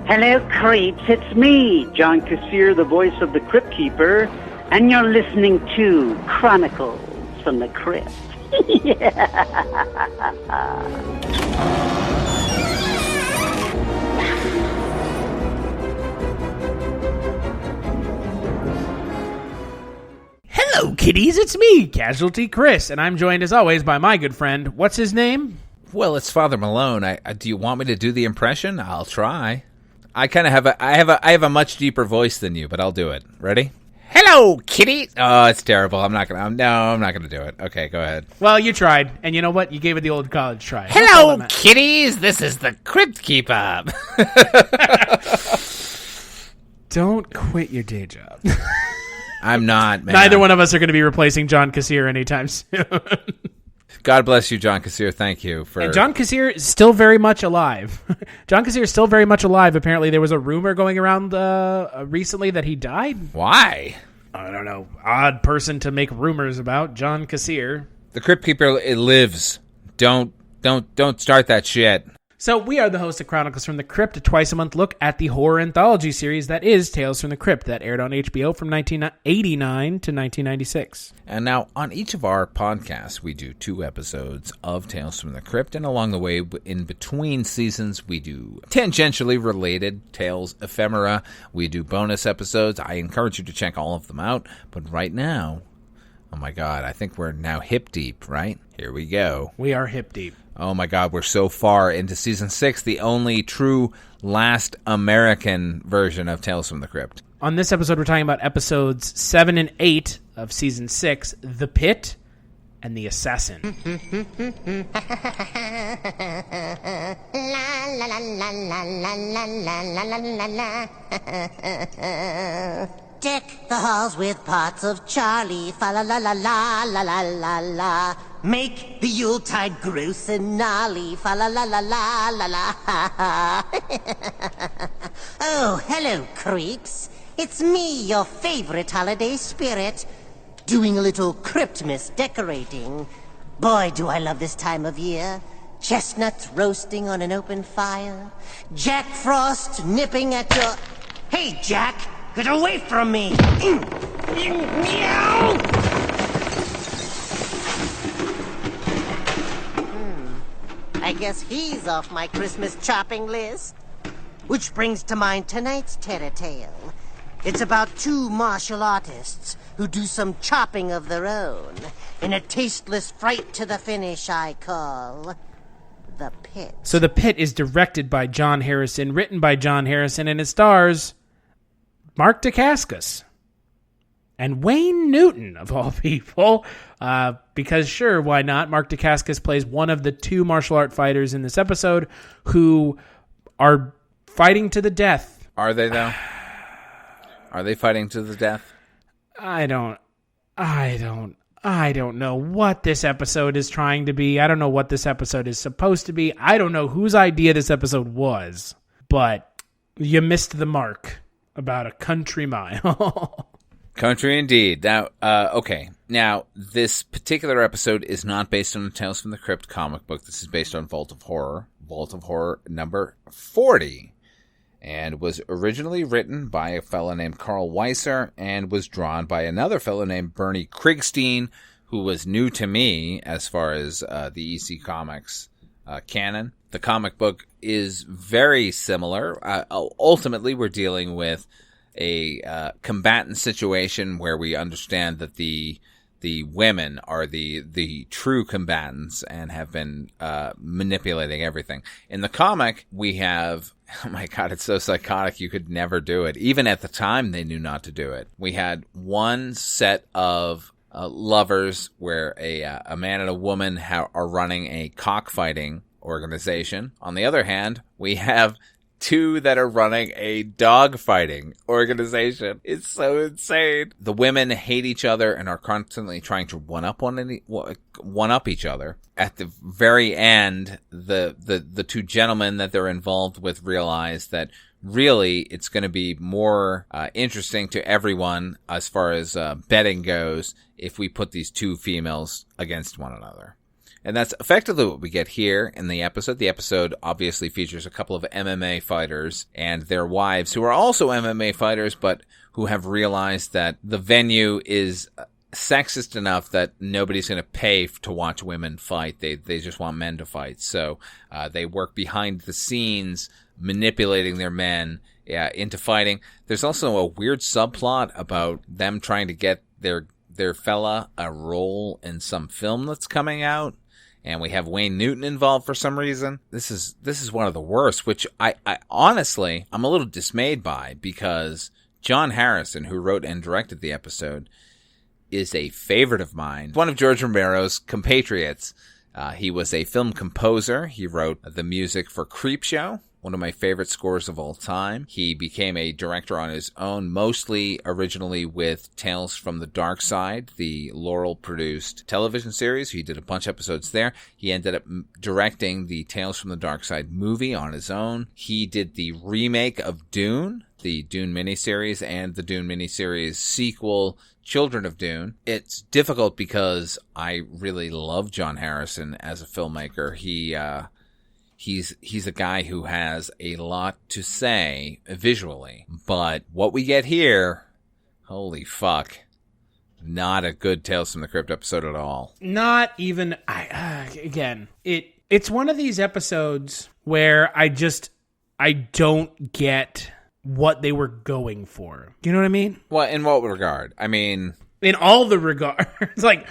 Hello, creeps. It's me, John Kassir, the voice of the Crypt Keeper, and you're listening to Chronicles from the Crypt. Hello, kiddies. It's me, Casualty Chris, and I'm joined as always by my good friend. What's his name? Well, it's Father Malone. Do you want me to do the impression? I'll try. I kind of have a much deeper voice than you, but I'll do it. Ready? Hello, kitty. Oh, it's terrible. I'm not gonna do it. Okay, go ahead. Well, you tried, and you know what? You gave it the old college try. Hello, kitties. This is the Crypt Keeper. Don't quit your day job. I'm not, man. Neither one of us are going to be replacing John Kassir anytime soon. God bless you, John Kassir. Thank you for. And John Kassir is still very much alive. John Kassir is still very much alive. Apparently, there was a rumor going around recently that he died. Why? I don't know. Odd person to make rumors about. John Kassir. The Crypt Keeper, it lives. Don't start that shit. So we are the host of Chronicles from the Crypt, a twice-a-month look at the horror anthology series that is Tales from the Crypt, that aired on HBO from 1989 to 1996. And now, on each of our podcasts, we do 2 episodes of Tales from the Crypt, and along the way, in between seasons, we do tangentially related Tales ephemera. We do bonus episodes. I encourage you to check all of them out, but right now, oh my God, I think we're now hip deep, right? Here we go. We are hip deep. Oh my God, we're so far into Season 6, the only true last American version of Tales from the Crypt. On this episode, we're talking about episodes 7 and 8 of Season 6, The Pit and the Assassin. Deck the halls with parts of Charlie, fa la la la la la la la la. Make the Yuletide gross and gnarly, fa la la la la la la ha ha. Oh, hello, creeps. It's me, your favorite holiday spirit, doing a little Cryptmas decorating. Boy, do I love this time of year. Chestnuts roasting on an open fire. Jack Frost nipping at your... Hey, Jack! Get away from me! I guess he's off my Christmas chopping list. Which brings to mind tonight's terror tale. It's about 2 martial artists who do some chopping of their own in a tasteless fright to the finish I call The Pit. So The Pit is directed by John Harrison, written by John Harrison, and it stars Mark Dacascos and Wayne Newton, of all people, because sure, why not? Mark Dacascos plays one of the 2 martial art fighters in this episode who are fighting to the death. Are they, though? Are they fighting to the death? I don't know what this episode is trying to be. I don't know what this episode is supposed to be. I don't know whose idea this episode was, but you missed the mark. About a country mile. Country indeed. Now, okay. Now, this particular episode is not based on the Tales from the Crypt comic book. This is based on Vault of Horror number 40, and was originally written by a fellow named Carl Weiser and was drawn by another fellow named Bernie Krigstein, who was new to me as far as the EC Comics canon. The comic book is very similar. Ultimately, we're dealing with a combatant situation where we understand that the women are the true combatants and have been manipulating everything. In the comic, we have, oh my God, it's so psychotic you could never do it. Even at the time, they knew not to do it. We had one set of lovers where a man and a woman are running a cockfighting organization. On the other hand, we have 2 that are running a dog-fighting organization. It's so insane. The women hate each other and are constantly trying to one up each other. At the very end, the 2 gentlemen that they're involved with realize that really it's going to be more interesting to everyone as far as betting goes if we put these 2 females against one another. And that's effectively what we get here in the episode. The episode obviously features a couple of MMA fighters and their wives who are also MMA fighters, but who have realized that the venue is sexist enough that nobody's going to pay to watch women fight. They just want men to fight. So they work behind the scenes, manipulating their men into fighting. There's also a weird subplot about them trying to get their fella a role in some film that's coming out. And we have Wayne Newton involved for some reason. This is one of the worst, which I honestly, I'm a little dismayed by, because John Harrison, who wrote and directed the episode, is a favorite of mine. One of George Romero's compatriots. He was a film composer. He wrote the music for Creep Show, one of my favorite scores of all time. He became a director on his own, mostly originally with Tales from the Dark Side, the Laurel-produced television series. He did a bunch of episodes there. He ended up directing the Tales from the Dark Side movie on his own. He did the remake of Dune, the Dune miniseries, and the Dune miniseries sequel, Children of Dune. It's difficult because I really love John Harrison as a filmmaker. He's a guy who has a lot to say visually, but what we get here, holy fuck, not a good Tales from the Crypt episode at all. Not even. It's one of these episodes where I don't get what they were going for. Do you know what I mean? Well, in what regard? I mean, in all the regards. Like,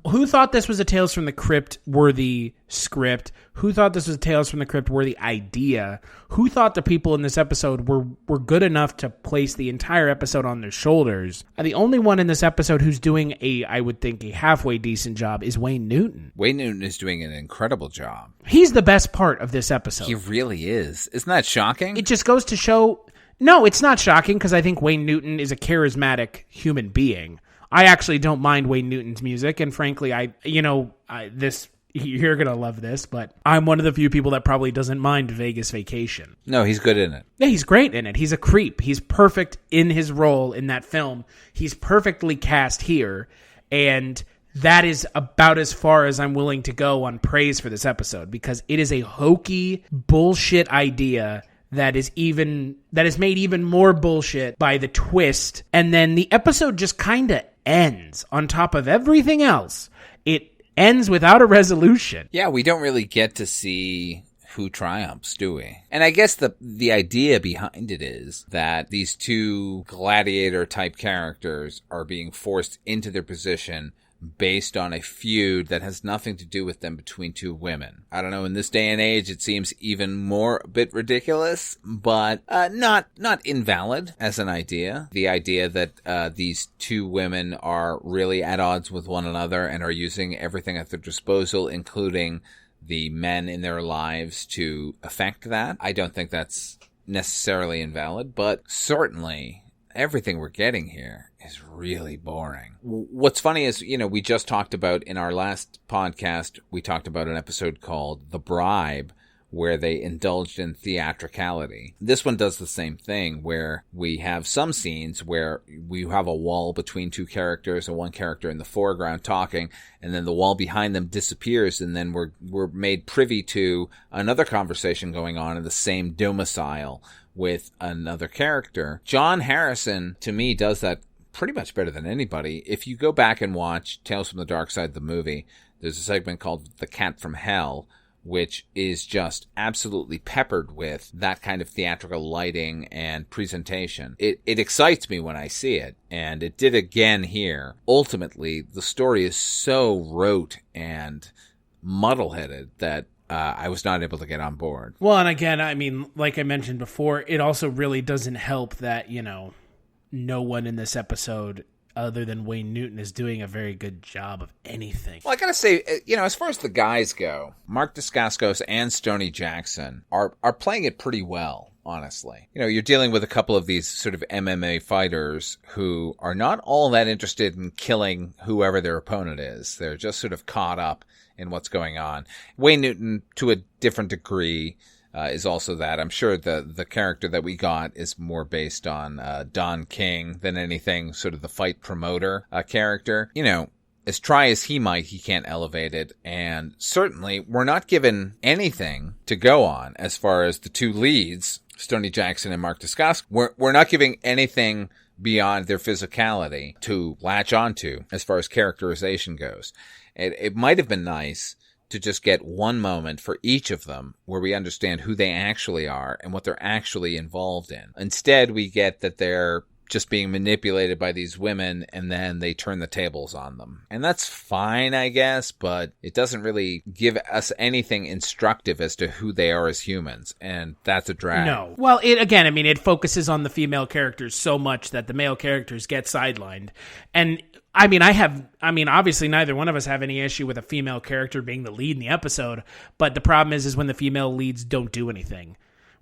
who thought this was a Tales from the Crypt worthy script? Who thought this was a Tales from the Crypt worthy idea? Who thought the people in this episode were good enough to place the entire episode on their shoulders? The only one in this episode who's doing I would think, a halfway decent job is Wayne Newton. Wayne Newton is doing an incredible job. He's the best part of this episode. He really is. Isn't that shocking? It just goes to show... No, it's not shocking, because I think Wayne Newton is a charismatic human being. I actually don't mind Wayne Newton's music, and frankly, you're going to love this, but I'm one of the few people that probably doesn't mind Vegas Vacation. No, he's good in it. Yeah, he's great in it. He's a creep. He's perfect in his role in that film. He's perfectly cast here, and that is about as far as I'm willing to go on praise for this episode, because it is a hokey bullshit idea that is made even more bullshit by the twist, and then the episode just kind of ends on top of everything else. It ends without a resolution. Yeah, we don't really get to see who triumphs, do we? And I guess the idea behind it is that these two gladiator-type characters are being forced into their position based on a feud that has nothing to do with them between two women. I don't know, in this day and age, it seems even more a bit ridiculous, but not invalid as an idea. The idea that these two women are really at odds with one another and are using everything at their disposal, including the men in their lives, to affect that. I don't think that's necessarily invalid, but certainly everything we're getting here is really boring. What's funny is, we just talked about, in our last podcast, we talked about an episode called The Bribe, where they indulged in theatricality. This one does the same thing, where we have some scenes where we have a wall between two characters and one character in the foreground talking, and then the wall behind them disappears, and then we're made privy to another conversation going on in the same domicile with another character. John Harrison, to me, does that pretty much better than anybody. If you go back and watch Tales from the Dark Side, the movie, there's a segment called The Cat from Hell, which is just absolutely peppered with that kind of theatrical lighting and presentation. It excites me when I see it, and it did again here. Ultimately, the story is so rote and muddle-headed that I was not able to get on board. Well, and again, I mean, like I mentioned before, it also really doesn't help that, no one in this episode other than Wayne Newton is doing a very good job of anything. Well, I gotta say, as far as the guys go, Mark Dacascos and Stoney Jackson are playing it pretty well, honestly. You're dealing with a couple of these sort of MMA fighters who are not all that interested in killing whoever their opponent is. They're just sort of caught up in what's going on. Wayne Newton, to a different degree, is also that. I'm sure the character that we got is more based on Don King than anything, sort of the fight promoter character. as try as he might, he can't elevate it. And certainly we're not given anything to go on as far as the two leads, Stoney Jackson and Mark Dacascos. We're not giving anything beyond their physicality to latch onto as far as characterization goes. It might have been nice to just get one moment for each of them where we understand who they actually are and what they're actually involved in. Instead, we get that they're just being manipulated by these women, and then they turn the tables on them. And that's fine, I guess, but it doesn't really give us anything instructive as to who they are as humans, and that's a drag. No. Well, it focuses on the female characters so much that the male characters get sidelined. And obviously neither one of us have any issue with a female character being the lead in the episode, but the problem is when the female leads don't do anything.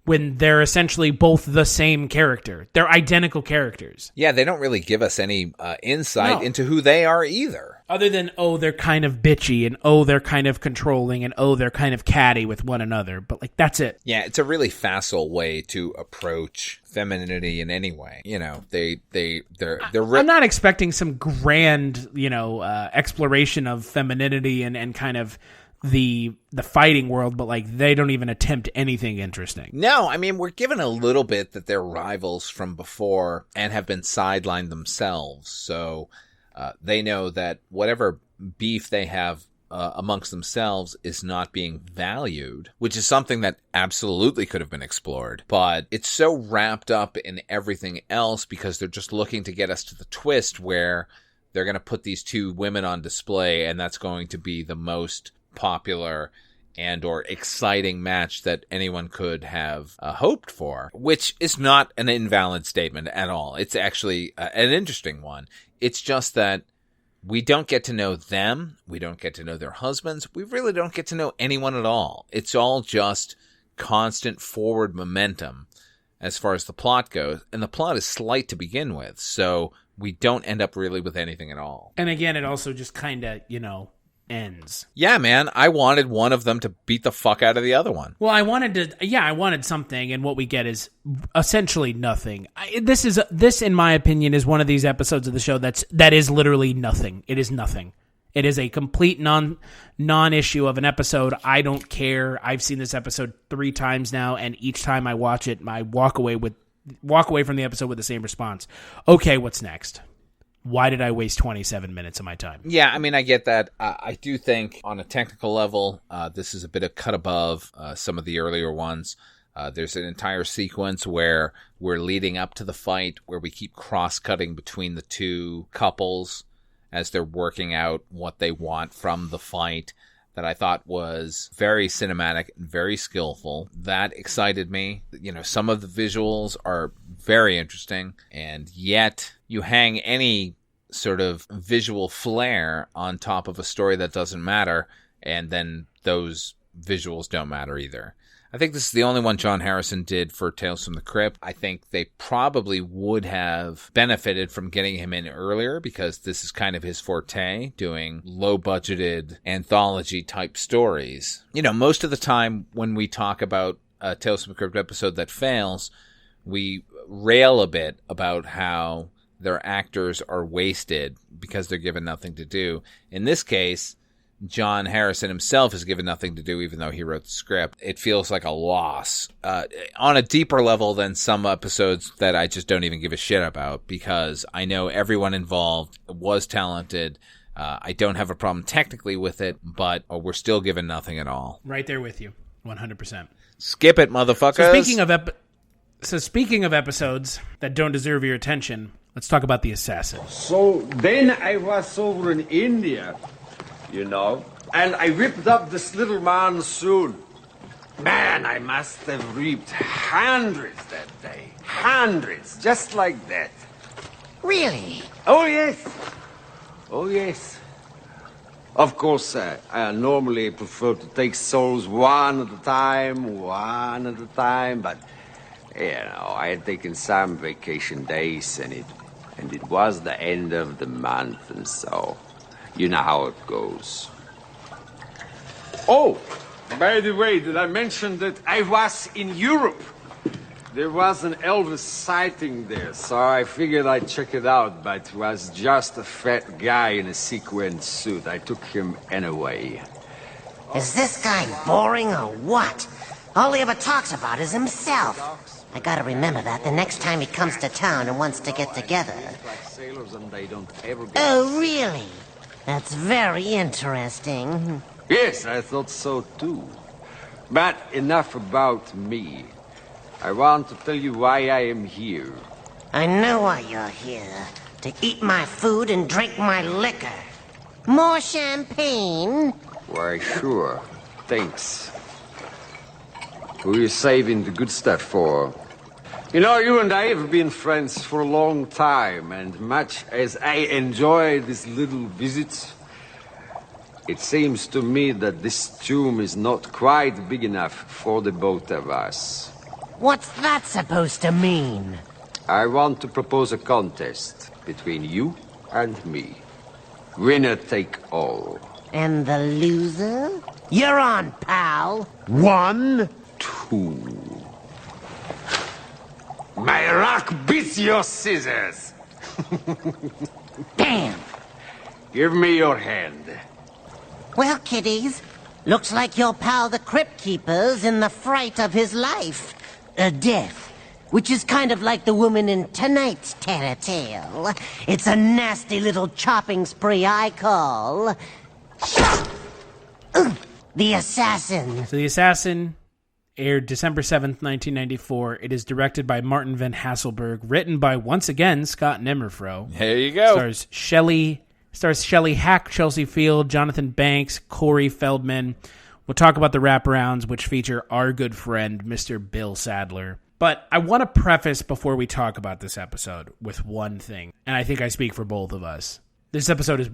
When they're essentially both the same character. They're identical characters. Yeah, they don't really give us any insight into who they are either. Other than, they're kind of bitchy, and they're kind of controlling, and they're kind of catty with one another. But, that's it. Yeah, it's a really facile way to approach femininity in any way. You know, I'm not expecting some grand, exploration of femininity and kind of the fighting world, but they don't even attempt anything interesting. No, we're given a little bit that they're rivals from before and have been sidelined themselves. So they know that whatever beef they have amongst themselves is not being valued, which is something that absolutely could have been explored. But it's so wrapped up in everything else because they're just looking to get us to the twist where they're going to put these two women on display, and that's going to be the most popular and or exciting match that anyone could have hoped for, which is not an invalid statement at all. It's actually an interesting one. It's just that we don't get to know them. We don't get to know their husbands. We really don't get to know anyone at all. It's all just constant forward momentum as far as the plot goes. And the plot is slight to begin with, so we don't end up really with anything at all. And again, it also just kind of, ends. Yeah, man, I wanted one of them to beat the fuck out of the other one. Well, I wanted something, and what we get is essentially nothing. This, in my opinion, is one of these episodes of the show that is literally nothing. It is nothing. It is a complete non-issue of an episode. I don't care. I've seen this episode 3 times now, and each time I watch it, I walk away from the episode with the same response. Okay, what's next? Why did I waste 27 minutes of my time? Yeah, I get that. I do think on a technical level, this is a bit of cut above some of the earlier ones. There's an entire sequence where we're leading up to the fight, where we keep cross-cutting between the two couples as they're working out what they want from the fight, that I thought was very cinematic and very skillful. That excited me. Some of the visuals are very interesting, and yet you hang any sort of visual flair on top of a story that doesn't matter, and then those visuals don't matter either. I think this is the only one John Harrison did for Tales from the Crypt. I think they probably would have benefited from getting him in earlier, because this is kind of his forte, doing low-budgeted anthology-type stories. Most of the time when we talk about a Tales from the Crypt episode that fails, we rail a bit about how their actors are wasted because they're given nothing to do. In this case, John Harrison himself is given nothing to do, even though he wrote the script. It feels like a loss on a deeper level than some episodes that I just don't even give a shit about, because I know everyone involved was talented. I don't have a problem technically with it, but we're still given nothing at all. Right there with you, 100%. Skip it, motherfuckers. So speaking of episodes that don't deserve your attention, let's talk about The Assassin. So then I was over in India, and I ripped up this little monsoon. Man, I must have reaped hundreds that day. Hundreds, just like that. Really? Oh, yes. Oh, yes. Of course, I normally prefer to take souls one at a time, but, I had taken some vacation days, and it was the end of the month, and so, you know how it goes. Oh, by the way, did I mention that I was in Europe? There was an Elvis sighting there, so I figured I'd check it out, but it was just a fat guy in a sequin suit. I took him anyway. Is this guy boring or what? All he ever talks about is himself. I gotta remember that the next time he comes to town and wants to get together. Oh, really? That's very interesting. Yes, I thought so too. But enough about me. I want to tell you why I am here. I know why you're here. To eat my food and drink my liquor. More champagne? Why, sure. Thanks. Who are you saving the good stuff for? You know, you and I have been friends for a long time, and much as I enjoy these little visits, it seems to me that this tomb is not quite big enough for the both of us. What's that supposed to mean? I want to propose a contest between you and me. Winner take all. And the loser? You're on, pal. 1, 2. My rock beats your scissors. Damn. Give me your hand. Well, kiddies, looks like your pal the Crypt Keeper's in the fright of his life. Death. Which is kind of like the woman in tonight's Tattletale. It's a nasty little chopping spree I call... The Assassin. So The Assassin aired December 7th, 1994. It is directed by Martin Van Hasselberg, written by, once again, Scott Nimmerfro. There you go. Stars Shelley Hack, Chelsea Field, Jonathan Banks, Corey Feldman. We'll talk about the wraparounds, which feature our good friend, Mr. Bill Sadler. But I want to preface before we talk about this episode with one thing, and I think I speak for both of us. This episode is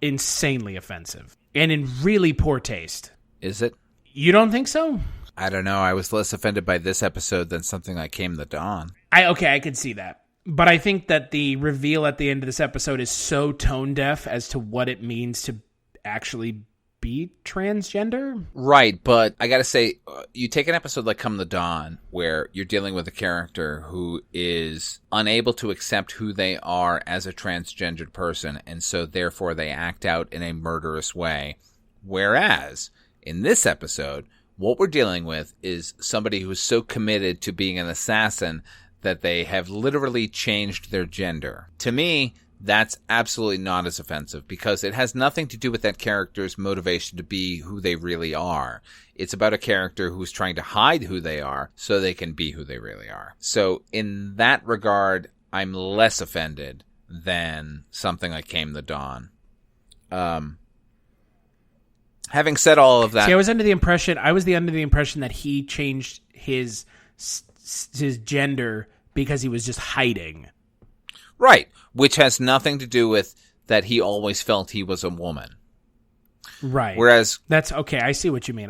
insanely offensive and in really poor taste. Is it? You don't think so? I don't know. I was less offended by this episode than something like Came the Dawn. I could see that. But I think that the reveal at the end of this episode is so tone deaf as to what it means to actually be transgender. Right, but I gotta say, you take an episode like Come the Dawn, where you're dealing with a character who is unable to accept who they are as a transgendered person, and so therefore they act out in a murderous way. Whereas, in this episode, what we're dealing with is somebody who is so committed to being an assassin that they have literally changed their gender. To me, that's absolutely not as offensive because it has nothing to do with that character's motivation to be who they really are. It's about a character who's trying to hide who they are so they can be who they really are. So in that regard, I'm less offended than something like Came the Dawn. Having said all of that, see, I was under the impression that he changed his gender because he was just hiding. Right, which has nothing to do with that he always felt he was a woman. Right. Whereas... That's okay, I see what you mean.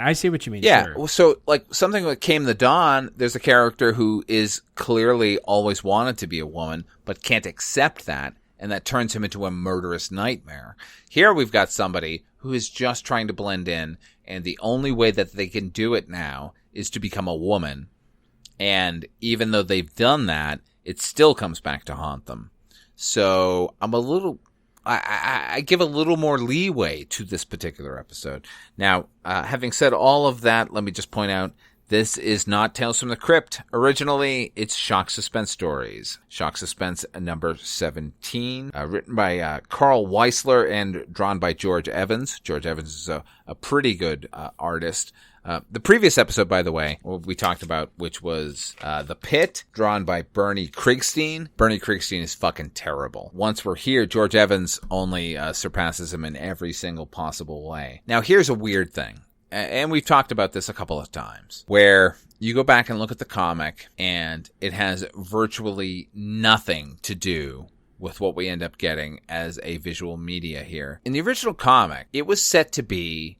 Yeah, sure. So like something like Came the Dawn, there's a character who is clearly always wanted to be a woman, but can't accept that, and that turns him into a murderous nightmare. Here we've got somebody who is just trying to blend in, and the only way that they can do it now is to become a woman. And even though they've done that, it still comes back to haunt them. So I give a little more leeway to this particular episode. Now, having said all of that, let me just point out, this is not Tales from the Crypt. Originally, it's Shock Suspense Stories. Shock Suspense number 17, written by Carl Weisler and drawn by George Evans. George Evans is a pretty good artist. The previous episode, by the way, we talked about, which was The Pit, drawn by Bernie Krigstein. Bernie Krigstein is fucking terrible. Once we're here, George Evans only surpasses him in every single possible way. Now, here's a weird thing, and we've talked about this a couple of times, where you go back and look at the comic, and it has virtually nothing to do with what we end up getting as a visual media here. In the original comic, it was set to be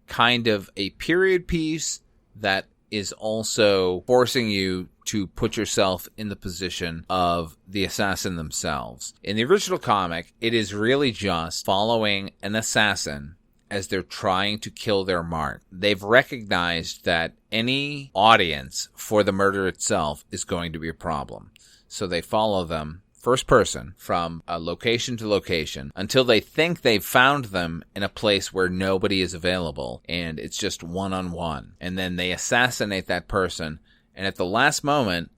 kind of a period piece that is also forcing you to put yourself in the position of the assassin themselves. In the original comic, it is really just following an assassin as they're trying to kill their mark. They've recognized that any audience for the murder itself is going to be a problem. So they follow them first person from location to location until they think they've found them in a place where nobody is available and it's just one-on-one. And then they assassinate that person, and at the last moment,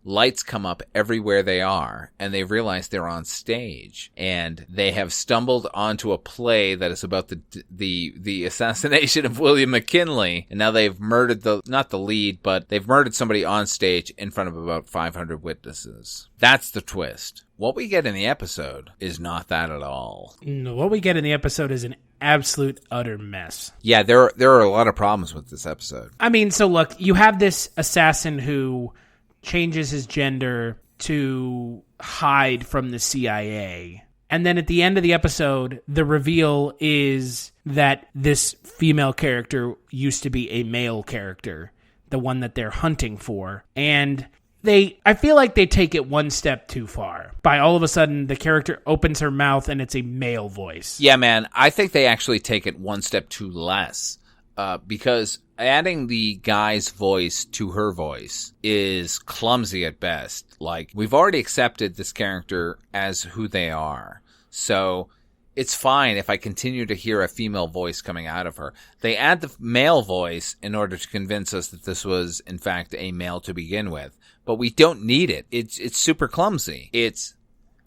lights come up everywhere they are, and they realize they're on stage, and they have stumbled onto a play that is about the assassination of William McKinley, and now they've murdered not the lead, but they've murdered somebody on stage in front of about 500 witnesses. That's the twist. What we get in the episode is not that at all. No, what we get in the episode is an absolute utter mess. Yeah, there are a lot of problems with this episode. I mean, so look, you have this assassin who changes his gender to hide from the CIA. And then at the end of the episode, the reveal is that this female character used to be a male character, the one that they're hunting for. And I feel like they take it one step too far. By all of a sudden, the character opens her mouth and it's a male voice. Yeah, man, I think they actually take it one step too less. Because adding the guy's voice to her voice is clumsy at best. Like, we've already accepted this character as who they are. So it's fine if I continue to hear a female voice coming out of her. They add the male voice in order to convince us that this was, in fact, a male to begin with. But we don't need it. It's super clumsy. It's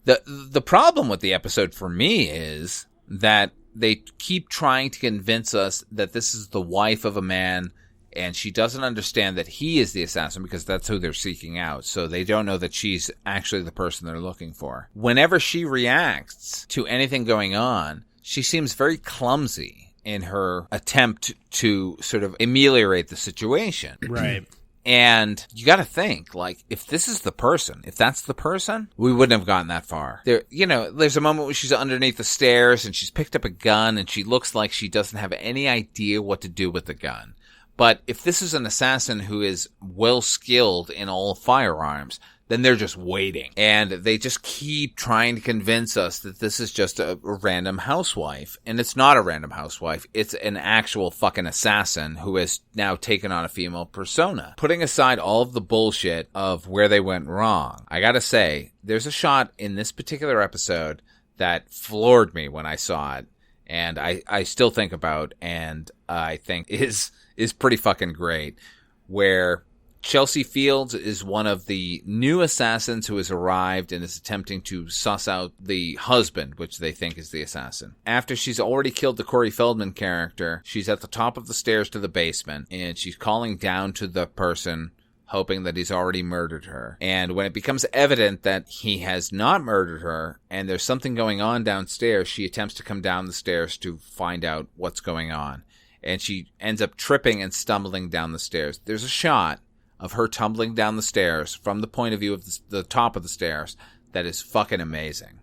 the problem with the episode for me is that they keep trying to convince us that this is the wife of a man, and she doesn't understand that he is the assassin because that's who they're seeking out. So they don't know that she's actually the person they're looking for. Whenever she reacts to anything going on, she seems very clumsy in her attempt to sort of ameliorate the situation. Right. And you got to think, like, if this is the person, if that's the person, we wouldn't have gotten that far. There's a moment where she's underneath the stairs and she's picked up a gun and she looks like she doesn't have any idea what to do with the gun. But if this is an assassin who is well skilled in all firearms, then they're just waiting. And they just keep trying to convince us that this is just a random housewife. And it's not a random housewife. It's an actual fucking assassin who has now taken on a female persona. Putting aside all of the bullshit of where they went wrong, I gotta say, there's a shot in this particular episode that floored me when I saw it. And I still think about, and I think is pretty fucking great, where Chelsea Fields is one of the new assassins who has arrived and is attempting to suss out the husband, which they think is the assassin. After she's already killed the Corey Feldman character, she's at the top of the stairs to the basement, and she's calling down to the person, hoping that he's already murdered her. And when it becomes evident that he has not murdered her, and there's something going on downstairs, she attempts to come down the stairs to find out what's going on. And she ends up tripping and stumbling down the stairs. There's a shot of her tumbling down the stairs from the point of view of the top of the stairs that is fucking amazing.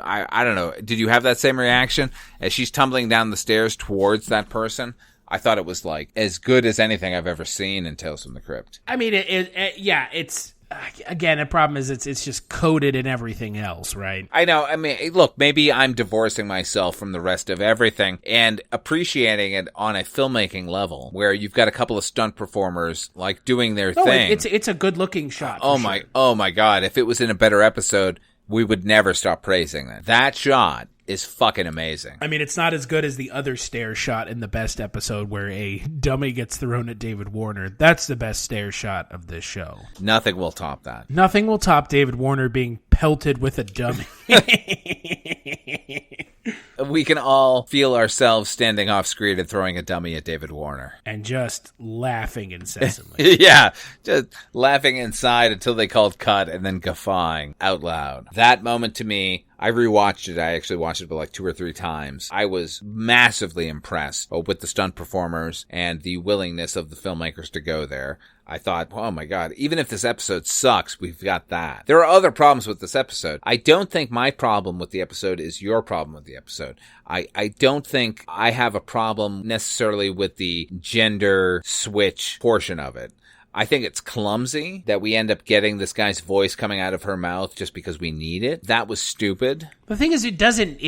I don't know, did you have that same reaction as she's tumbling down the stairs towards that person? I thought it was like as good as anything I've ever seen in Tales from the Crypt. I mean, it's again, the problem is it's just coded in everything else, right? I know. I mean, look, maybe I'm divorcing myself from the rest of everything and appreciating it on a filmmaking level where you've got a couple of stunt performers like doing their thing. It's a good looking shot. Oh my God. If it was in a better episode, we would never stop praising that. That shot is fucking amazing. I mean, it's not as good as the other stair shot in the best episode where a dummy gets thrown at David Warner. That's the best stair shot of this show. Nothing will top that. Nothing will top David Warner being pelted with a dummy. We can all feel ourselves standing off screen and throwing a dummy at David Warner. And just laughing incessantly. Yeah, just laughing inside until they called cut and then guffawing out loud. That moment to me, I rewatched it. I actually watched it about like 2 or 3 times. I was massively impressed with the stunt performers and the willingness of the filmmakers to go there. I thought, oh my God, even if this episode sucks, we've got that. There are other problems with this episode. I don't think my problem with the episode is your problem with the episode. I don't think I have a problem necessarily with the gender switch portion of it. I think it's clumsy that we end up getting this guy's voice coming out of her mouth just because we need it. That was stupid. The thing is, it doesn't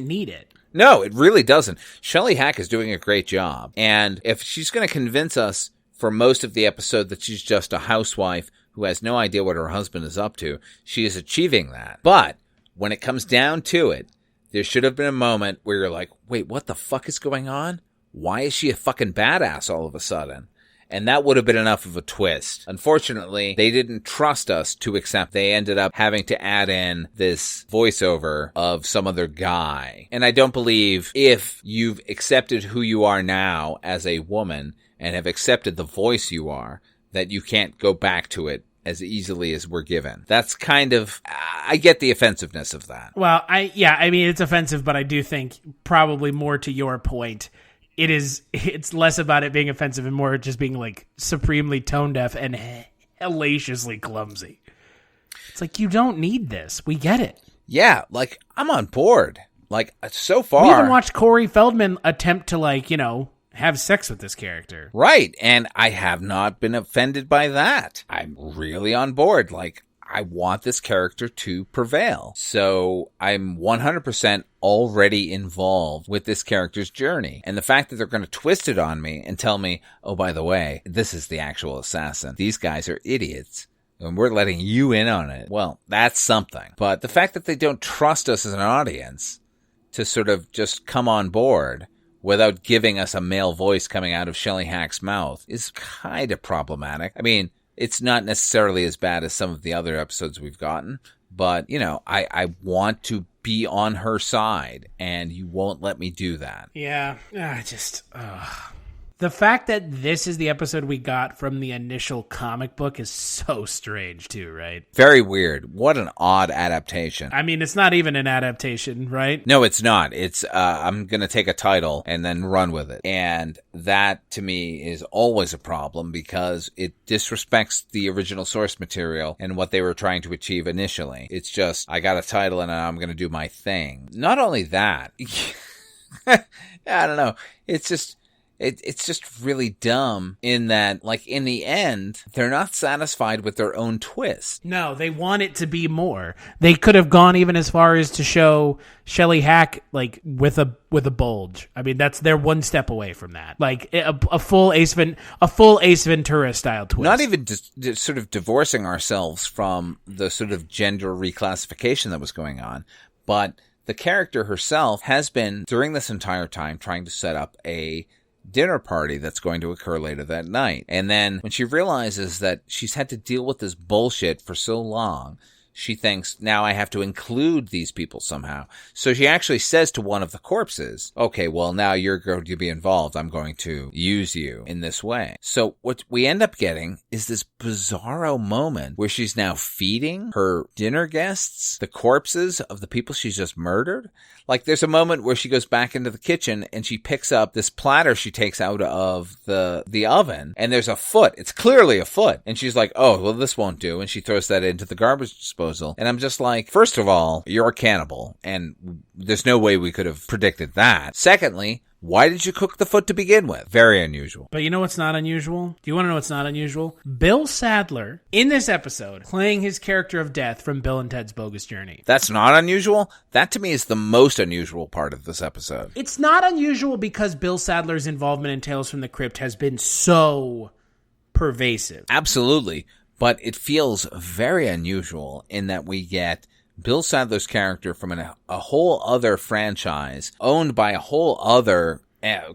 need it. No, it really doesn't. Shelley Hack is doing a great job. And if she's going to convince us for most of the episode that she's just a housewife who has no idea what her husband is up to, she is achieving that. But when it comes down to it, there should have been a moment where you're like, wait, what the fuck is going on? Why is she a fucking badass all of a sudden? And that would have been enough of a twist. Unfortunately, they didn't trust us to accept. They ended up having to add in this voiceover of some other guy. And I don't believe if you've accepted who you are now as a woman and have accepted the voice you are, that you can't go back to it as easily as we're given. That's kind of, I get the offensiveness of that. Well, I mean, it's offensive, but I do think probably more to your point, it's less about it being offensive and more just being like supremely tone deaf and hellaciously clumsy. It's like, you don't need this. We get it. Yeah, like, I'm on board. Like, so far. We even watched Corey Feldman attempt to, like, have sex with this character. Right, and I have not been offended by that. I'm really on board. Like, I want this character to prevail. So I'm 100% already involved with this character's journey. And the fact that they're going to twist it on me and tell me, oh, by the way, this is the actual assassin. These guys are idiots. And we're letting you in on it. Well, that's something. But the fact that they don't trust us as an audience to sort of just come on board without giving us a male voice coming out of Shelley Hack's mouth is kind of problematic. I mean, it's not necessarily as bad as some of the other episodes we've gotten, but, I want to be on her side, and you won't let me do that. Yeah, the fact that this is the episode we got from the initial comic book is so strange, too, right? Very weird. What an odd adaptation. I mean, it's not even an adaptation, right? No, it's not. It's, I'm going to take a title and then run with it. And that, to me, is always a problem because it disrespects the original source material and what they were trying to achieve initially. It's just, I got a title and I'm going to do my thing. Not only that, I don't know. It's just really dumb in that, like, in the end, they're not satisfied with their own twist. No, they want it to be more. They could have gone even as far as to show Shelley Hack, like, with a bulge. I mean, they're one step away from that. Like, a full Ace Ventura style twist. Not even just sort of divorcing ourselves from the sort of gender reclassification that was going on, but the character herself has been, during this entire time, trying to set up a dinner party that's going to occur later that night. And then when she realizes that she's had to deal with this bullshit for so long, she thinks, now I have to include these people somehow. So she actually says to one of the corpses, okay, well, now you're going to be involved. I'm going to use you in this way. So what we end up getting is this bizarro moment where she's now feeding her dinner guests the corpses of the people she's just murdered. Like, there's a moment where she goes back into the kitchen and she picks up this platter she takes out of the oven, and there's a foot. It's clearly a foot. And she's like, oh, well, this won't do. And she throws that into the garbage disposal. And I'm just like, first of all, you're a cannibal, and there's no way we could have predicted that. Secondly, why did you cook the foot to begin with? Very unusual. But you know what's not unusual? Do you want to know what's not unusual? Bill Sadler, in this episode, playing his character of Death from Bill and Ted's Bogus Journey. That's not unusual? That, to me, is the most unusual part of this episode. It's not unusual because Bill Sadler's involvement in Tales from the Crypt has been so pervasive. Absolutely. But it feels very unusual in that we get Bill Sadler's character from a whole other franchise owned by a whole other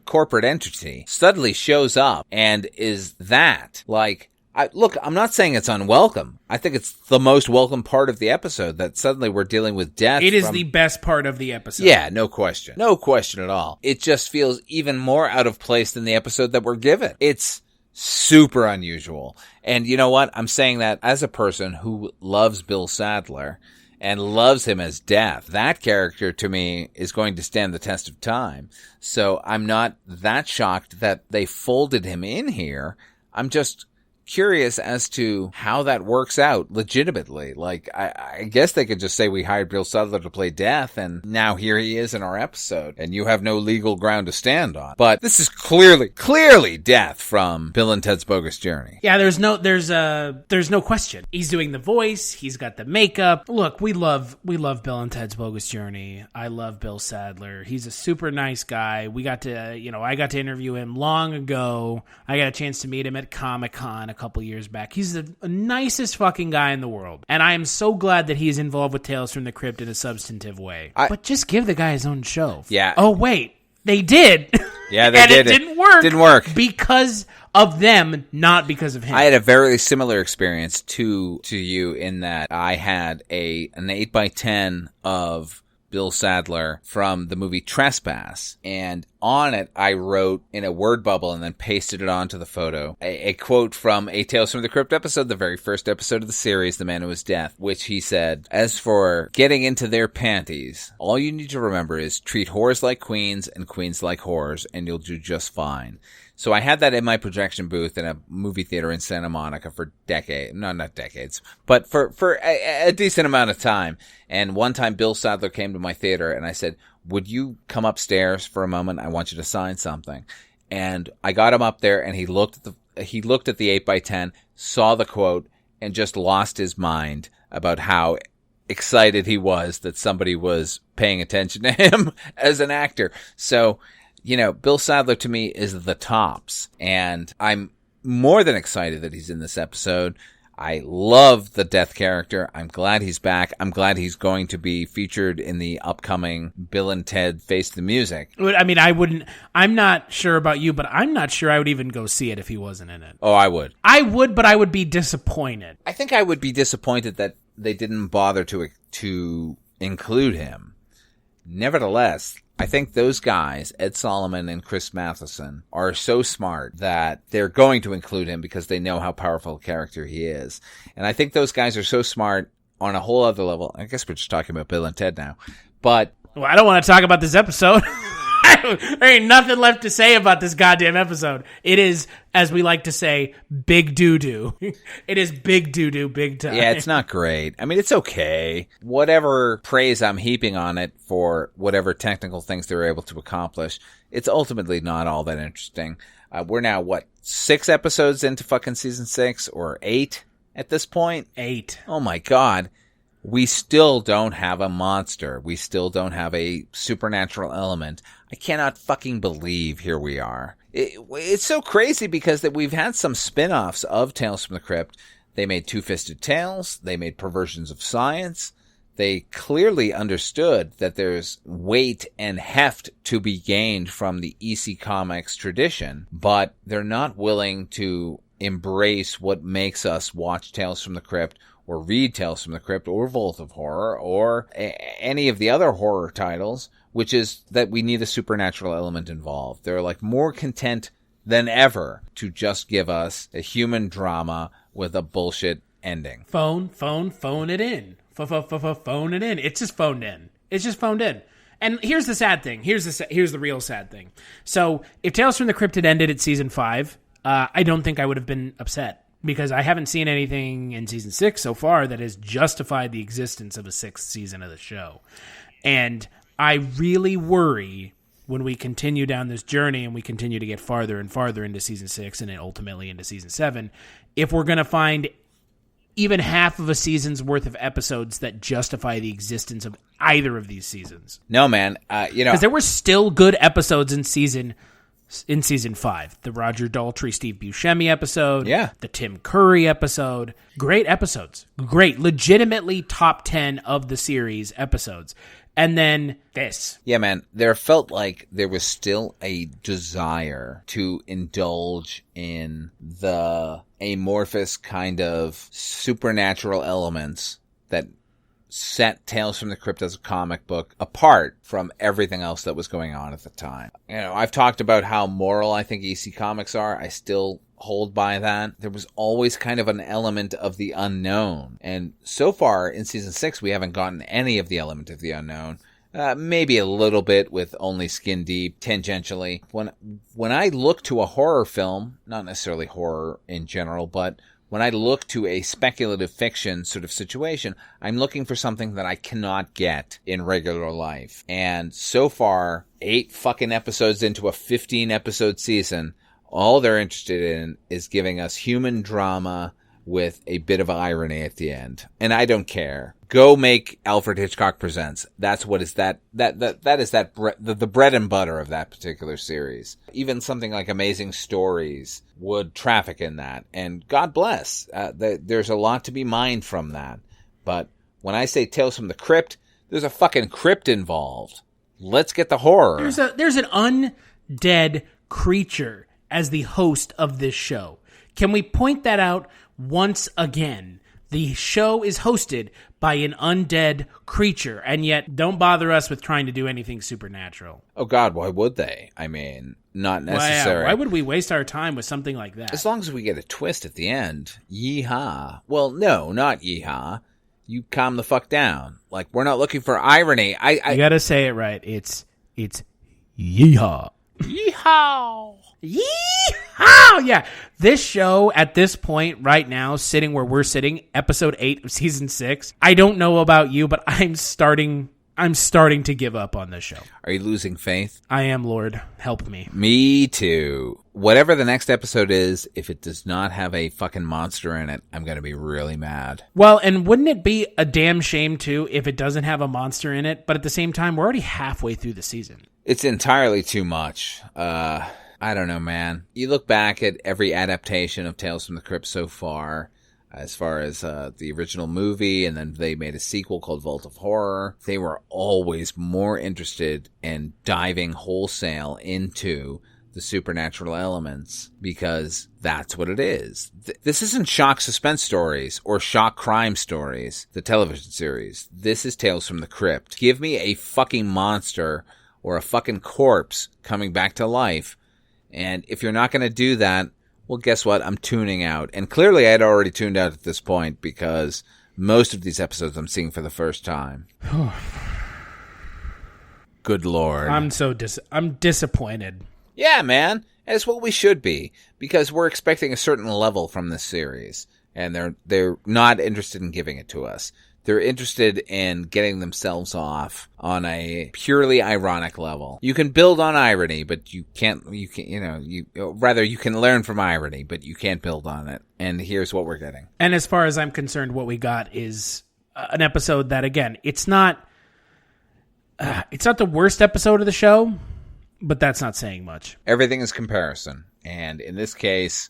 corporate entity suddenly shows up and is that. Like, I'm not saying it's unwelcome. I think it's the most welcome part of the episode that suddenly we're dealing with death. It is the best part of the episode. Yeah, no question. No question at all. It just feels even more out of place than the episode that we're given. It's super unusual. And you know what? I'm saying that as a person who loves Bill Sadler and loves him as Death. That character, to me, is going to stand the test of time. So I'm not that shocked that they folded him in here. I'm just curious as to how that works out legitimately. Like, I guess they could just say we hired Bill Sadler to play Death, and now here he is in our episode, and you have no legal ground to stand on. But this is clearly Death from Bill and Ted's Bogus Journey. Yeah, there's no question. He's doing the voice. He's got the makeup. Look, we love Bill and Ted's Bogus Journey. I love Bill Sadler. He's a super nice guy. I got to interview him long ago. I got a chance to meet him at Comic-Con a couple years back. He's the nicest fucking guy in the world. And I am so glad that he's involved with Tales from the Crypt in a substantive way. But just give the guy his own show. Yeah. Oh, wait. They did. Yeah, they and did. It didn't work. Didn't work. Because of them, not because of him. I had a very similar experience to you in that I had an 8x10 of Bill Sadler from the movie Trespass, and on it I wrote in a word bubble and then pasted it onto the photo a quote from a Tales from the Crypt episode, the very first episode of the series, The Man Who Was Death, which he said, "As for getting into their panties, all you need to remember is treat whores like queens and queens like whores, and you'll do just fine." So I had that in my projection booth in a movie theater in Santa Monica for not decades, but for a decent amount of time. And one time Bill Sadler came to my theater and I said, "Would you come upstairs for a moment? I want you to sign something." And I got him up there and he looked at the 8x10, saw the quote, and just lost his mind about how excited he was that somebody was paying attention to him as an actor. So, Bill Sadler to me is the tops, and I'm more than excited that he's in this episode. I love the Death character. I'm glad he's back. I'm glad he's going to be featured in the upcoming Bill and Ted Face the Music. I mean, I'm not sure about you, but I'm not sure I would even go see it if he wasn't in it. Oh, I would. I would, but I would be disappointed. I think I would be disappointed that they didn't bother to include him. Nevertheless, I think those guys, Ed Solomon and Chris Matheson, are so smart that they're going to include him because they know how powerful a character he is. And I think those guys are so smart on a whole other level. I guess we're just talking about Bill and Ted now. But well, I don't want to talk about this episode. There ain't nothing left to say about this goddamn episode. It is, as we like to say, big doo-doo. It is big doo-doo, big time. Yeah, it's not great. I mean, it's okay. Whatever praise I'm heaping on it for whatever technical things they were able to accomplish, it's ultimately not all that interesting. We're now, 6 episodes into fucking season 6? Or 8 at this point? 8. Oh my God. We still don't have a monster. We still don't have a supernatural element. I cannot fucking believe here we are. It's so crazy because that we've had some spin-offs of Tales from the Crypt. They made Two-Fisted Tales. They made Perversions of Science. They clearly understood that there's weight and heft to be gained from the EC Comics tradition, but they're not willing to embrace what makes us watch Tales from the Crypt or read Tales from the Crypt or Vault of Horror or any of the other horror titles, which is that we need a supernatural element involved. They're more content than ever to just give us a human drama with a bullshit ending. Phone it in. Phone it in. It's just phoned in. It's just phoned in. And here's the sad thing. Here's the real sad thing. So if Tales from the Crypt had ended at season 5, I don't think I would have been upset. Because I haven't seen anything in season 6 so far that has justified the existence of a 6th season of the show. And I really worry when we continue down this journey and we continue to get farther and farther into season 6 and then ultimately into season 7, if we're going to find even half of a season's worth of episodes that justify the existence of either of these seasons. No, man. Because there were still good episodes in season 5, the Roger Daltrey, Steve Buscemi episode, the Tim Curry episode, great episodes, great, legitimately top 10 of the series episodes. And then this. Yeah, man, there felt like there was still a desire to indulge in the amorphous kind of supernatural elements that set Tales from the Crypt as a comic book apart from everything else that was going on at the time. I've talked about how moral I think EC Comics are. I still hold by that. There was always kind of an element of the unknown. And so far in season 6, we haven't gotten any of the element of the unknown. Maybe a little bit with Only Skin Deep, tangentially. When I look to a horror film, not necessarily horror in general, but when I look to a speculative fiction sort of situation, I'm looking for something that I cannot get in regular life. And so far, 8 fucking episodes into a 15-episode season, all they're interested in is giving us human drama with a bit of irony at the end. And I don't care. Go make Alfred Hitchcock Presents. That's what is that is the bread and butter of that particular series. Even something like Amazing Stories would traffic in that. And God bless. There's a lot to be mined from that. But when I say Tales from the Crypt, there's a fucking crypt involved. Let's get the horror. There's an undead creature as the host of this show. Can we point that out once again? The show is hosted by an undead creature, and yet don't bother us with trying to do anything supernatural. Oh, God, why would they? I mean, not necessary. Why would we waste our time with something like that? As long as we get a twist at the end. Yeehaw. Well, no, not yeehaw. You calm the fuck down. Like, we're not looking for irony. You gotta say it right. It's yeehaw. Yeehaw. Yeehaw! Yeah, this show at this point right now, sitting where we're sitting, episode 8 of season 6. I don't know about you, but I'm starting to give up on this show. Are you losing faith? I am, Lord. Help me. Me too. Whatever the next episode is, if it does not have a fucking monster in it, I'm going to be really mad. Well, and wouldn't it be a damn shame, too, if it doesn't have a monster in it? But at the same time, we're already halfway through the season. It's entirely too much. I don't know, man. You look back at every adaptation of Tales from the Crypt so far as the original movie, and then they made a sequel called Vault of Horror. They were always more interested in diving wholesale into the supernatural elements because that's what it is. This isn't shock suspense stories or shock crime stories, the television series. This is Tales from the Crypt. Give me a fucking monster or a fucking corpse coming back to life. And if you're not going to do that, well, guess what? I'm tuning out. And clearly I had already tuned out at this point because most of these episodes I'm seeing for the first time. Good Lord. I'm disappointed. Yeah, man. And it's what we should be because we're expecting a certain level from this series. And they're not interested in giving it to us. They're interested in getting themselves off on a purely ironic level. You can build on irony, but you can learn from irony, but you can't build on it. And here's what we're getting. And as far as I'm concerned, what we got is an episode that, again, it's not the worst episode of the show, but that's not saying much. Everything is comparison. And in this case,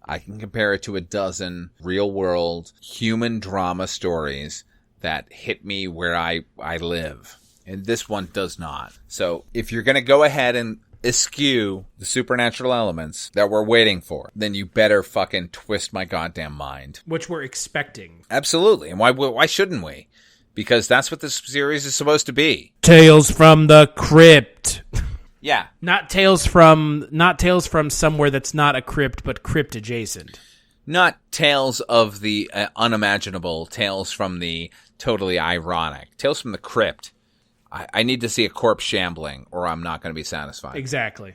I can compare it to a dozen real-world human drama stories that hit me where I live. And this one does not. So if you're going to go ahead and eschew the supernatural elements that we're waiting for, then you better fucking twist my goddamn mind. Which we're expecting. Absolutely. And why shouldn't we? Because that's what this series is supposed to be. Tales from the Crypt. Yeah. Not tales from somewhere that's not a crypt, but crypt adjacent. Not tales of the unimaginable, tales from the totally ironic. Tales from the Crypt. I need to see a corpse shambling, or I'm not going to be satisfied. Exactly.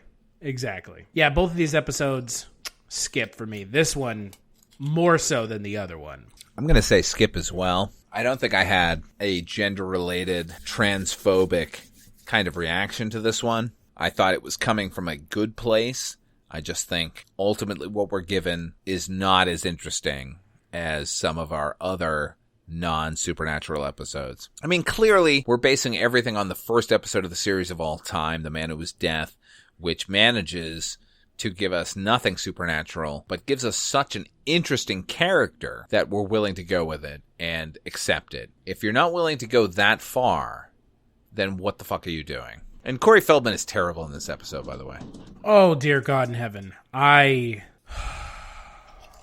Yeah, both of these episodes skip for me. This one more so than the other one. I'm going to say skip as well. I don't think I had a gender-related, transphobic kind of reaction to this one. I thought it was coming from a good place. I just think ultimately what we're given is not as interesting as some of our other non-supernatural episodes. I mean, clearly we're basing everything on the first episode of the series of all time, The Man Who Was Death, which manages to give us nothing supernatural, but gives us such an interesting character that we're willing to go with it and accept it. If you're not willing to go that far, then what the fuck are you doing? And Corey Feldman is terrible in this episode, by the way. Oh, dear God in heaven.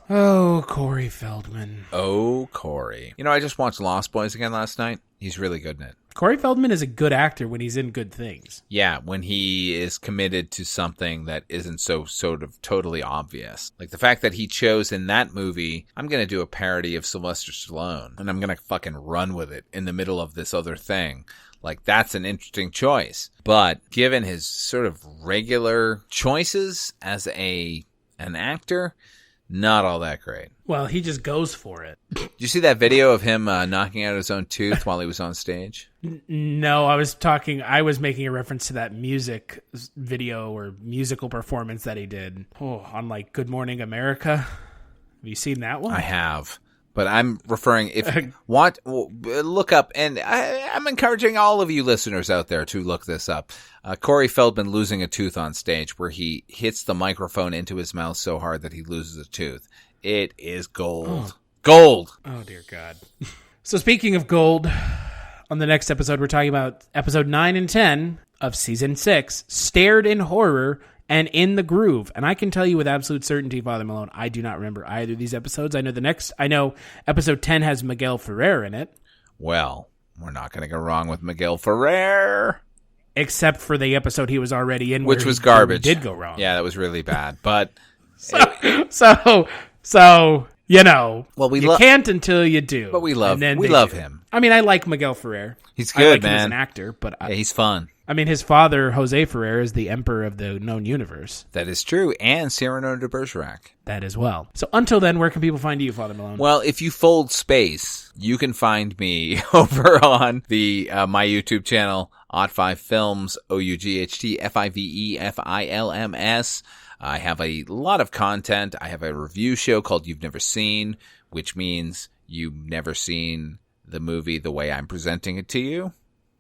Oh, Corey Feldman. Oh, Corey. You know, I just watched Lost Boys again last night. He's really good in it. Corey Feldman is a good actor when he's in good things. Yeah, when he is committed to something that isn't so sort of totally obvious. Like the fact that he chose in that movie, I'm going to do a parody of Sylvester Stallone, and I'm going to fucking run with it in the middle of this other thing. Like, that's an interesting choice. But given his sort of regular choices as an actor, not all that great. Well, he just goes for it. Did you see that video of him knocking out his own tooth while he was on stage? No, I was making a reference to that music video or musical performance that he did on like Good Morning America. Have you seen that one? I have. But I'm referring, look up, and I'm encouraging all of you listeners out there to look this up. Corey Feldman losing a tooth on stage, where he hits the microphone into his mouth so hard that he loses a tooth. It is gold. Oh. Gold! Oh, dear God. So speaking of gold, on the next episode, we're talking about episode 9 and 10 of season 6, Stared in Horror and In the Groove. And I can tell you with absolute certainty, Father Malone, I do not remember either of these episodes. I know episode 10 has Miguel Ferrer in it. Well, we're not going to go wrong with Miguel Ferrer. Except for the episode he was already in, which was garbage. Did go wrong. Yeah, that was really bad. But so you know, well, you can't until you do. But we love him. I mean, I like Miguel Ferrer. He's good, I like man. him as an actor, but he's fun. I mean, his father, Jose Ferrer, is the emperor of the known universe. That is true, and Cyrano de Bergerac. That as well. So until then, where can people find you, Father Malone? Well, if you fold space, you can find me over on the my YouTube channel, Odd5 Films, OUGHTFIVEFILMS. I have a lot of content. I have a review show called You've Never Seen, which means you've never seen the movie the way I'm presenting it to you.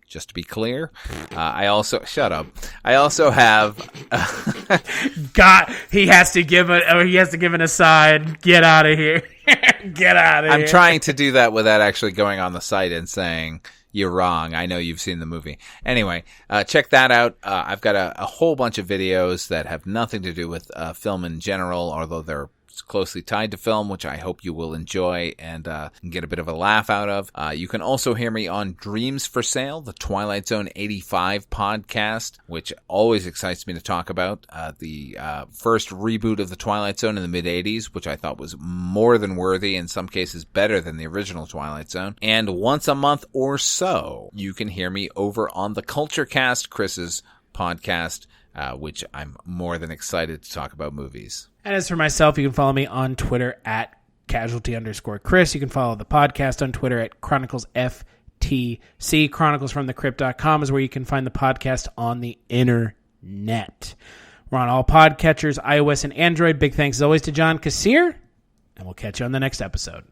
Just to be clear, I also have. God, he has to give an aside. Get out of here. Get out of here. I'm trying to do that without actually going on the site and saying you're wrong. I know you've seen the movie. Anyway, check that out. I've got a whole bunch of videos that have nothing to do with film in general, although they're closely tied to film, which I hope you will enjoy and get a bit of a laugh out of. You can also hear me on Dreams for Sale, the Twilight Zone 85 podcast, which always excites me to talk about. The first reboot of the Twilight Zone in the mid-'80s, which I thought was more than worthy, in some cases better than the original Twilight Zone. And once a month or so, you can hear me over on the Culture Cast, Chris's podcast, which I'm more than excited to talk about movies. And as for myself, you can follow me on Twitter at Casualty_Chris. You can follow the podcast on Twitter at ChroniclesFTC. ChroniclesFromTheCrypt.com is where you can find the podcast on the internet. We're on all podcatchers, iOS and Android. Big thanks as always to John Kassir, and we'll catch you on the next episode.